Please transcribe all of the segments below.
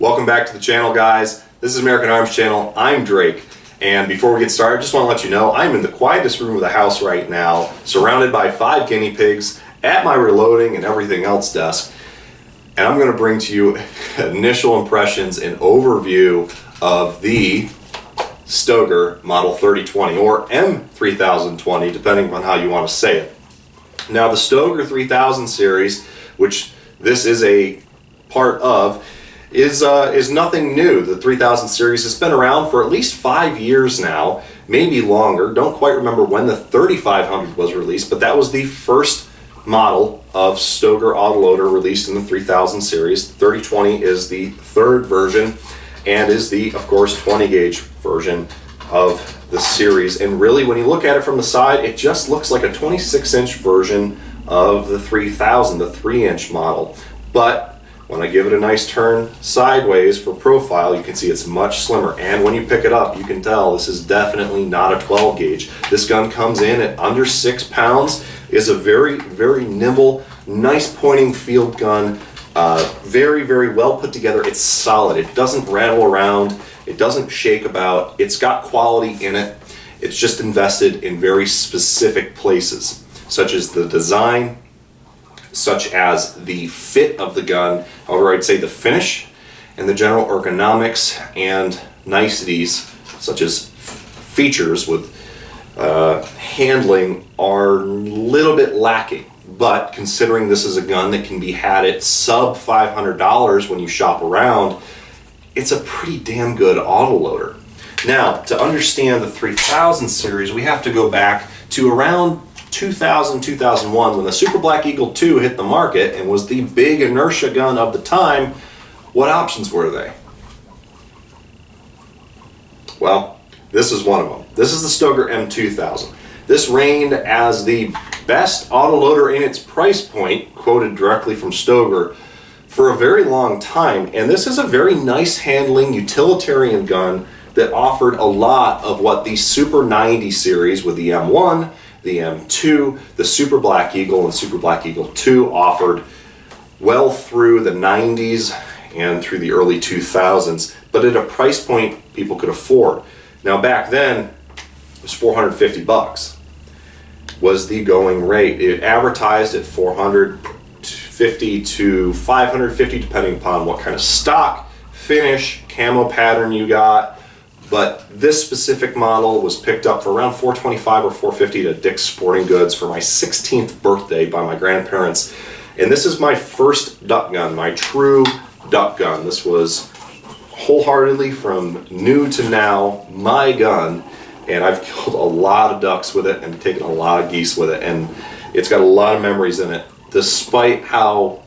Welcome back to the channel, guys. This is American Arms Channel. I'm Drake, and before we get started, I just want to let you know I'm in the quietest room of the house right now, surrounded by 5 guinea pigs at my reloading and everything else desk, and I'm going to bring to you initial impressions and overview of the Stoeger Model 3020 or M3020, depending on how you want to say it. Now, the Stoeger 3000 series, which this is a part of, is nothing new. The 3000 series has been around for at least 5 years now, maybe longer. Don't quite remember when the 3500 was released, but that was the first model of Stoeger autoloader released in the 3000 series. 3020 is the third version and is the, of course, 20 gauge version of the series. And really, when you look at it from the side, it just looks like a 26-inch version of the 3000, the 3-inch model. But when I give it a nice turn sideways for profile, you can see it's much slimmer. And when you pick it up, you can tell this is definitely not a 12 gauge. This gun comes in at under 6 pounds, is a very, very nimble, nice pointing field gun. Very, very well put together. It's solid. It doesn't rattle around. It doesn't shake about. It's got quality in it. It's just invested in very specific places, such as the design, such as the fit of the gun, however I'd say the finish, and the general ergonomics and niceties, such as features with handling, are a little bit lacking. But considering this is a gun that can be had at sub $500 when you shop around, it's a pretty damn good autoloader. Now, to understand the 3000 series, we have to go back to around 2000, 2001, when the Super Black Eagle 2 hit the market and was the big inertia gun of the time. What options were they? Well, this is one of them. This is the Stoeger M2000. This reigned as the best autoloader in its price point, quoted directly from Stoeger, for a very long time. And this is a very nice handling utilitarian gun that offered a lot of what the Super 90 series with the M1, the M2, the Super Black Eagle, and Super Black Eagle 2 offered well through the 90s and through the early 2000s, but at a price point people could afford. Now, back then, it was $450 was the going rate. It advertised at $450 to $550, depending upon what kind of stock, finish, camo pattern you got. But this specific model was picked up for around $425 or $450 at Dick's Sporting Goods for my 16th birthday by my grandparents. And this is my first duck gun, my true duck gun. This was wholeheartedly, from new to now, my gun. And I've killed a lot of ducks with it and taken a lot of geese with it. And it's got a lot of memories in it, despite how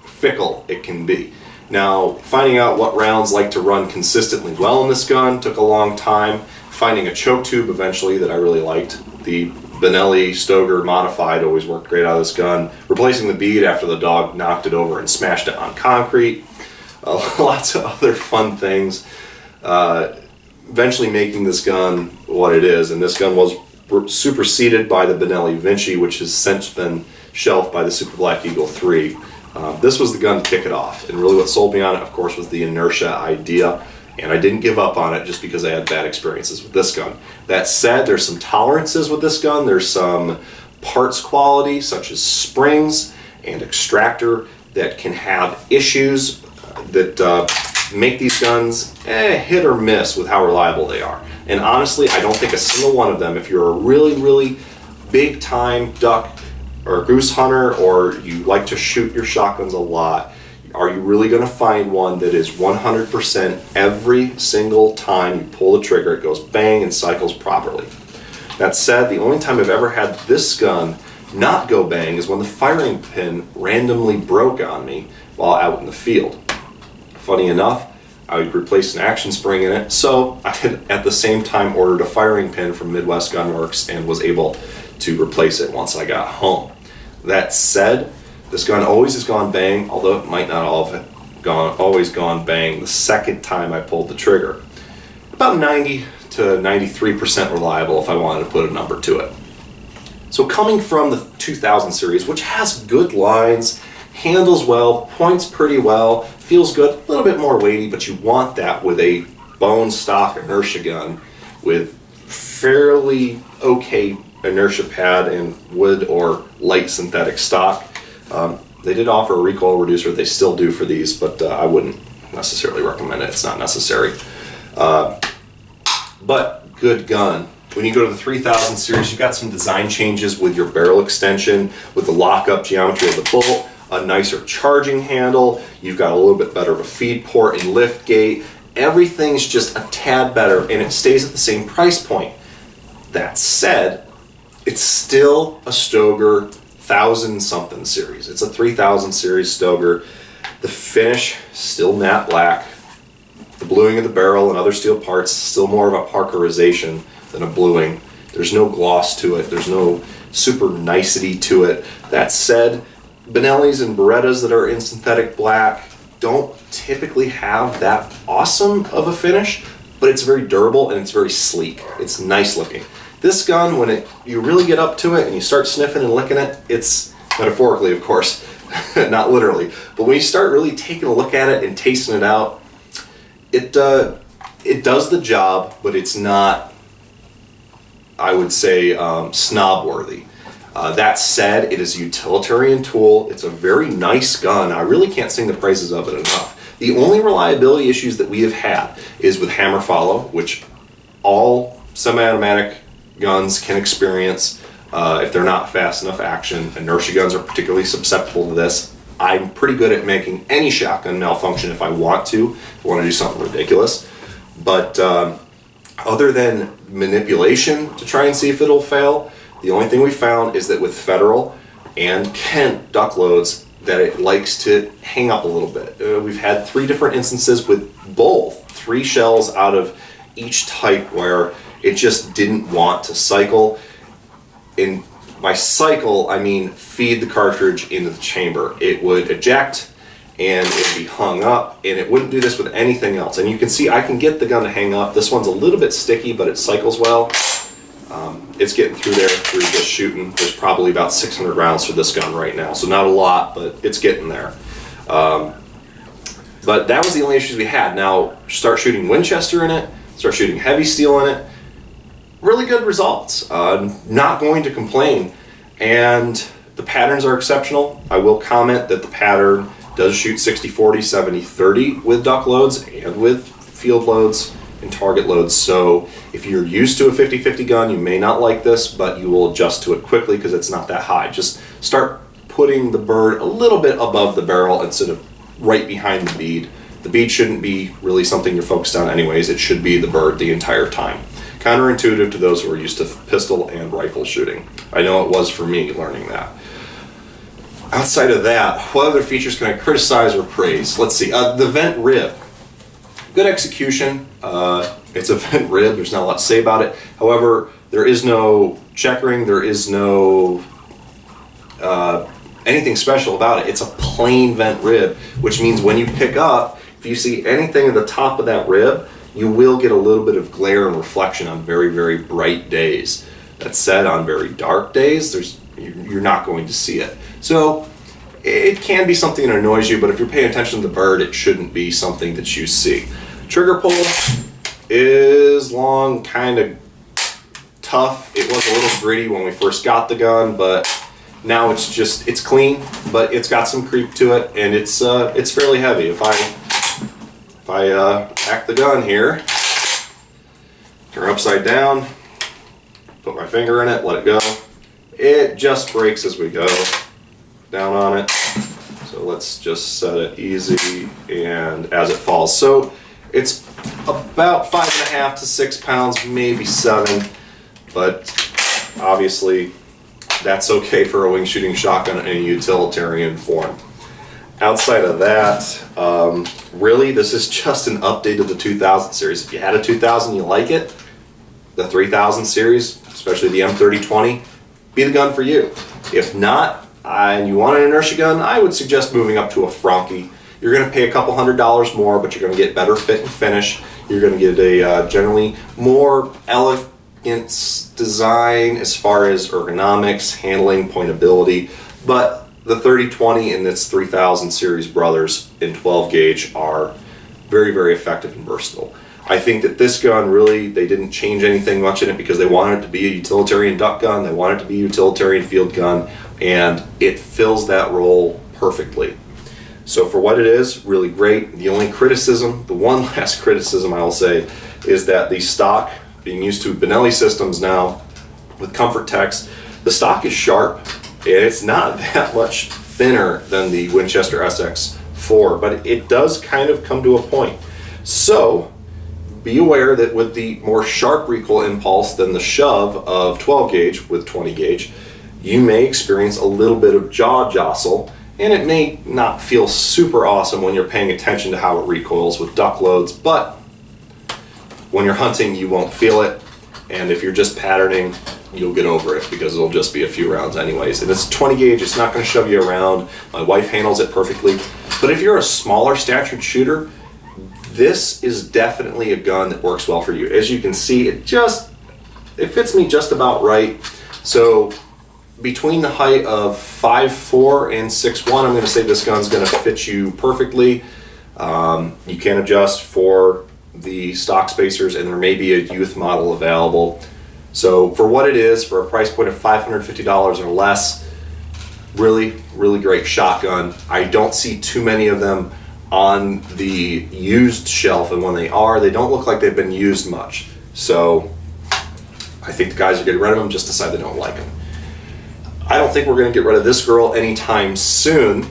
fickle it can be. Now, finding out what rounds like to run consistently well in this gun took a long time. Finding a choke tube eventually that I really liked. The Benelli Stoeger Modified always worked great out of this gun. Replacing the bead after the dog knocked it over and smashed it on concrete. Lots of other fun things. Eventually making this gun what it is. And this gun was superseded by the Benelli Vinci, which has since been shelved by the Super Black Eagle 3. This was the gun to kick it off, and really what sold me on it, of course, was the inertia idea, and I didn't give up on it just because I had bad experiences with this gun. That said, there's some tolerances with this gun. There's some parts quality, such as springs and extractor, that can have issues that make these guns hit or miss with how reliable they are. And honestly, I don't think a single one of them, if you're a really, really big-time duck or a goose hunter, or you like to shoot your shotguns a lot, are you really going to find one that is 100% every single time you pull the trigger, it goes bang and cycles properly? That said, the only time I've ever had this gun not go bang is when the firing pin randomly broke on me while out in the field. Funny enough, I would replace an action spring in it, so I had at the same time ordered a firing pin from Midwest Gunworks and was able to replace it once I got home. That said, this gun always has gone bang, although it might not all have always gone bang the second time I pulled the trigger. About 90 to 93% reliable if I wanted to put a number to it. So coming from the 2000 series, which has good lines, handles well, points pretty well, feels good, a little bit more weighty, but you want that with a bone stock inertia gun with fairly okay inertia pad and wood or light synthetic stock. They did offer a recoil reducer, they still do for these, but I wouldn't necessarily recommend it, it's not necessary. But good gun. When you go to the 3000 series, you've got some design changes with your barrel extension, with the lockup geometry of the bolt, a nicer charging handle, you've got a little bit better of a feed port and lift gate. Everything's just a tad better, and it stays at the same price point. That said, it's still a Stoeger 1000-something series. It's a 3000 series Stoeger. The finish, still matte black. The bluing of the barrel and other steel parts, still more of a Parkerization than a bluing. There's no gloss to it. There's no super nicety to it. That said, Benellis and Berettas that are in synthetic black don't typically have that awesome of a finish, but it's very durable and it's very sleek. It's nice looking. This gun, when you really get up to it and you start sniffing and licking it, it's metaphorically, of course, not literally, but when you start really taking a look at it and tasting it out, it does the job, but it's not, I would say, snob worthy. That said, it is a utilitarian tool. It's a very nice gun. I really can't sing the praises of it enough. The only reliability issues that we have had is with hammer follow, which all semi-automatic guns can experience if they're not fast enough action. Inertia guns are particularly susceptible to this. I'm pretty good at making any shotgun malfunction if I want to do something ridiculous. But other than manipulation to try and see if it'll fail, the only thing we found is that with Federal and Kent duck loads that it likes to hang up a little bit. We've had 3 different instances with both, 3 shells out of each type where it just didn't want to cycle. In by cycle, I mean feed the cartridge into the chamber. It would eject and it would be hung up, and it wouldn't do this with anything else. And you can see I can get the gun to hang up. This one's a little bit sticky, but it cycles well. It's getting through there through just shooting. There's probably about 600 rounds for this gun right now, so not a lot, but it's getting there. But that was the only issues we had. Now start shooting Winchester in it, start shooting heavy steel in it. Really good results. Not going to complain, and the patterns are exceptional. I will comment that the pattern does shoot 60-40, 70-30 with duck loads and with field loads and target loads. So if you're used to a 50-50 gun, you may not like this, but you will adjust to it quickly because it's not that high. Just start putting the bird a little bit above the barrel instead of right behind the bead. The bead shouldn't be really something you're focused on anyways. It should be the bird the entire time. Counterintuitive to those who are used to pistol and rifle shooting. I know it was for me learning that. Outside of that, what other features can I criticize or praise? Let's see, the vent rib. Good execution. It's a vent rib, there's not a lot to say about it. However, there is no checkering, there is no anything special about it. It's a plain vent rib, which means when you pick up, if you see anything at the top of that rib, you will get a little bit of glare and reflection on very, very bright days. That said, on very dark days, you're not going to see it. So it can be something that annoys you, but if you're paying attention to the bird, it shouldn't be something that you see. Trigger pull is long, kind of tough. It was a little gritty when we first got the gun, but now it's clean, but it's got some creep to it, and it's fairly heavy. If I hack the gun here, turn upside down, put my finger in it, let it go, it just breaks as we go down on it. So let's just set it easy and as it falls. So it's about 5.5 to 6 pounds, maybe 7, but obviously that's okay for a wing shooting shotgun in a utilitarian form. Outside of that, really this is just an update of the 2000 series. If you had a 2000, you like it, the 3000 series, especially the M3020, be the gun for you. If not, and you want an inertia gun, I would suggest moving up to a Franke. You're going to pay a couple $100 more, but you're going to get better fit and finish. You're going to get a generally more elegant design as far as ergonomics, handling, pointability, but the 3020 and its 3000 series brothers in 12 gauge are very, very effective and versatile. I think that this gun really, they didn't change anything much in it because they wanted it to be a utilitarian duck gun, they wanted it to be a utilitarian field gun, and it fills that role perfectly. So for what it is, really great. The only criticism, the one last criticism I will say, is that the stock, being used to Benelli systems now with Comfort Tex, the stock is sharp and it's not that much thinner than the Winchester SX4, but it does kind of come to a point. So be aware that with the more sharp recoil impulse than the shove of 12 gauge with 20 gauge, you may experience a little bit of jaw jostle, and it may not feel super awesome when you're paying attention to how it recoils with duck loads, but when you're hunting you won't feel it, and if you're just patterning you'll get over it because it'll just be a few rounds anyways. And it's 20 gauge, it's not going to shove you around. My wife handles it perfectly. But if you're a smaller statured shooter, this is definitely a gun that works well for you. As you can see, it fits me just about right. So between the height of 5'4" and 6'1", I'm going to say this gun's going to fit you perfectly. You can adjust for the stock spacers, and there may be a youth model available. So for what it is, for a price point of $550 or less, really, really great shotgun. I don't see too many of them on the used shelf, and when they are, they don't look like they've been used much. So I think the guys are getting rid of them just decide they don't like them. I don't think we're going to get rid of this girl anytime soon.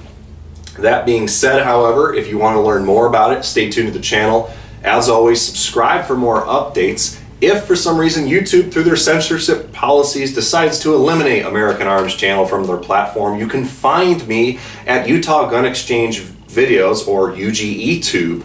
That being said, however, if you want to learn more about it, stay tuned to the channel. As always, subscribe for more updates. If for some reason YouTube, through their censorship policies, decides to eliminate American Arms channel from their platform, you can find me at Utah Gun Exchange Videos, or UGEtube.com.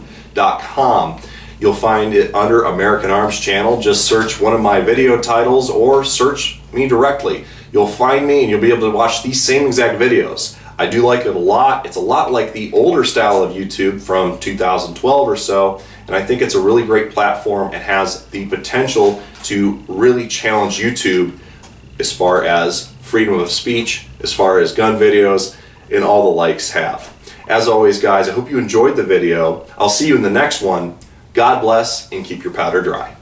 You'll find it under American Arms channel. Just search one of my video titles or search me directly. You'll find me and you'll be able to watch these same exact videos. I do like it a lot. It's a lot like the older style of YouTube from 2012 or so, and I think it's a really great platform and has the potential to really challenge YouTube as far as freedom of speech, as far as gun videos, and all the likes have. As always, guys, I hope you enjoyed the video. I'll see you in the next one. God bless, and keep your powder dry.